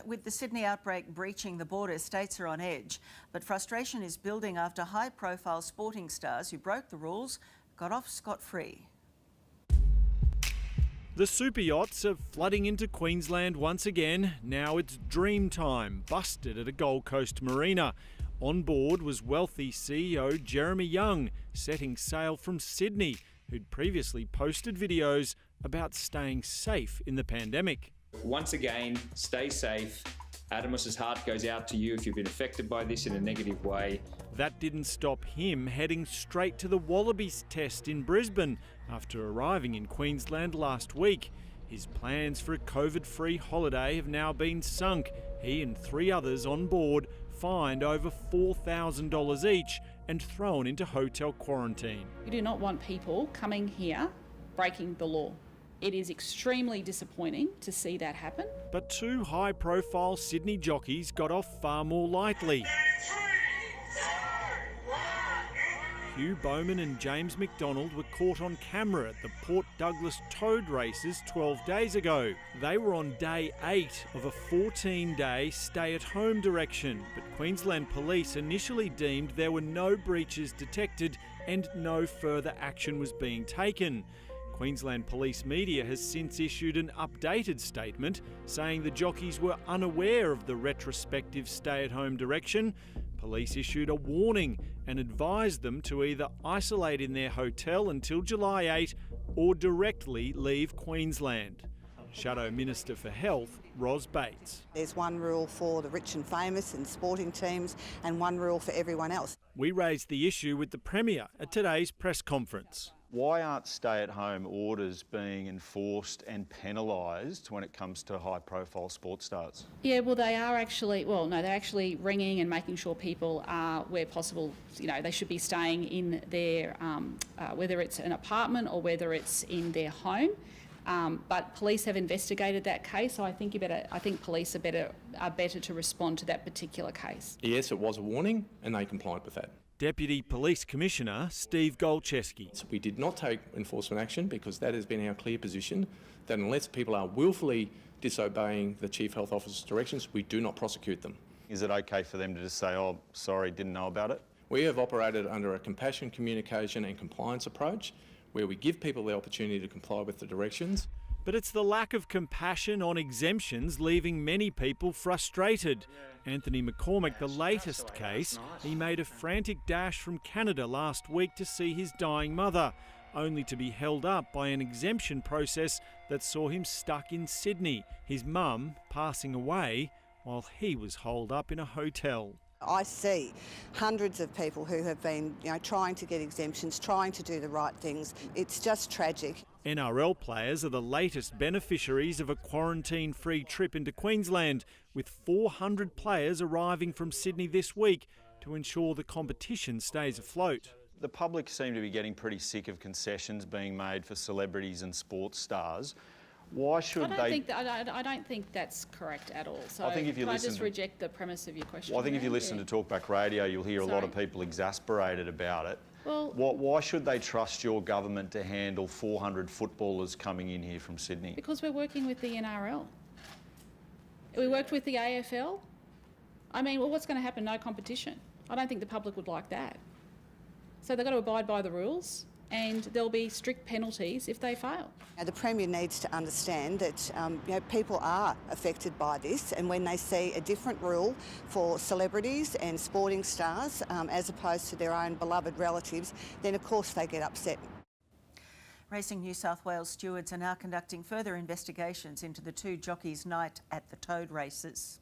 With the Sydney outbreak breaching the border, states are on edge, but frustration is building after high-profile sporting stars who broke the rules got off scot-free. The super yachts are flooding into Queensland once again. Now it's dream time, busted at a Gold Coast marina. On board was wealthy CEO Jeremy Young, setting sail from Sydney, who'd previously posted videos about staying safe in the pandemic. Once again, stay safe. Adamus's heart goes out to you if you've been affected by this in a negative way. That didn't stop him heading straight to the Wallabies test in Brisbane after arriving in Queensland last week. His plans for a COVID-free holiday have now been sunk. He and 3 others on board fined over $4,000 each and thrown into hotel quarantine. We do not want people coming here breaking the law. It is extremely disappointing to see that happen. But 2 high-profile Sydney jockeys got off far more lightly. Hugh Bowman and James McDonald were caught on camera at the Port Douglas Toad races 12 days ago. They were on day 8 of a 14-day stay-at-home direction, but Queensland Police initially deemed there were no breaches detected and no further action was being taken. Queensland Police media has since issued an updated statement saying the jockeys were unaware of the retrospective stay-at-home direction. Police issued a warning and advised them to either isolate in their hotel until July 8 or directly leave Queensland. Shadow Minister for Health, Ros Bates. There's one rule for the rich and famous and sporting teams and one rule for everyone else. We raised the issue with the Premier at today's press conference. Why aren't stay-at-home orders being enforced and penalised when it comes to high-profile sports stars? Yeah, well, they're actually ringing and making sure people are, where possible, they should be staying in their, whether it's an apartment or whether it's in their home. But police have investigated that case, so I think police are better to respond to that particular case. Yes, it was a warning, and they complied with that. Deputy Police Commissioner Steve Golcheski. So we did not take enforcement action because that has been our clear position that unless people are willfully disobeying the Chief Health Officer's directions, we do not prosecute them. Is it okay for them to just say, oh, sorry, didn't know about it? We have operated under a compassion, communication and compliance approach where we give people the opportunity to comply with the directions. But it's the lack of compassion on exemptions leaving many people frustrated. Anthony McCormick, the latest case, he made a frantic dash from Canada last week to see his dying mother, only to be held up by an exemption process that saw him stuck in Sydney, his mum passing away while he was holed up in a hotel. I see hundreds of people who have been, trying to get exemptions, trying to do the right things. It's just tragic. NRL players are the latest beneficiaries of a quarantine-free trip into Queensland, with 400 players arriving from Sydney this week to ensure the competition stays afloat. The public seem to be getting pretty sick of concessions being made for celebrities and sports stars. Why should I don't think that's correct at all. So I think if you I just reject the premise of your question? Well, I think if you listen to Talkback Radio, you'll hear a lot of people exasperated about it. Well, why should they trust your government to handle 400 footballers coming in here from Sydney? Because we're working with the NRL. We worked with the AFL. What's going to happen? No competition. I don't think the public would like that. So they've got to abide by the rules, and there'll be strict penalties if they fail. Now, the Premier needs to understand that people are affected by this, and when they see a different rule for celebrities and sporting stars as opposed to their own beloved relatives, then of course they get upset. Racing New South Wales stewards are now conducting further investigations into the 2 jockeys' night at the Toad races.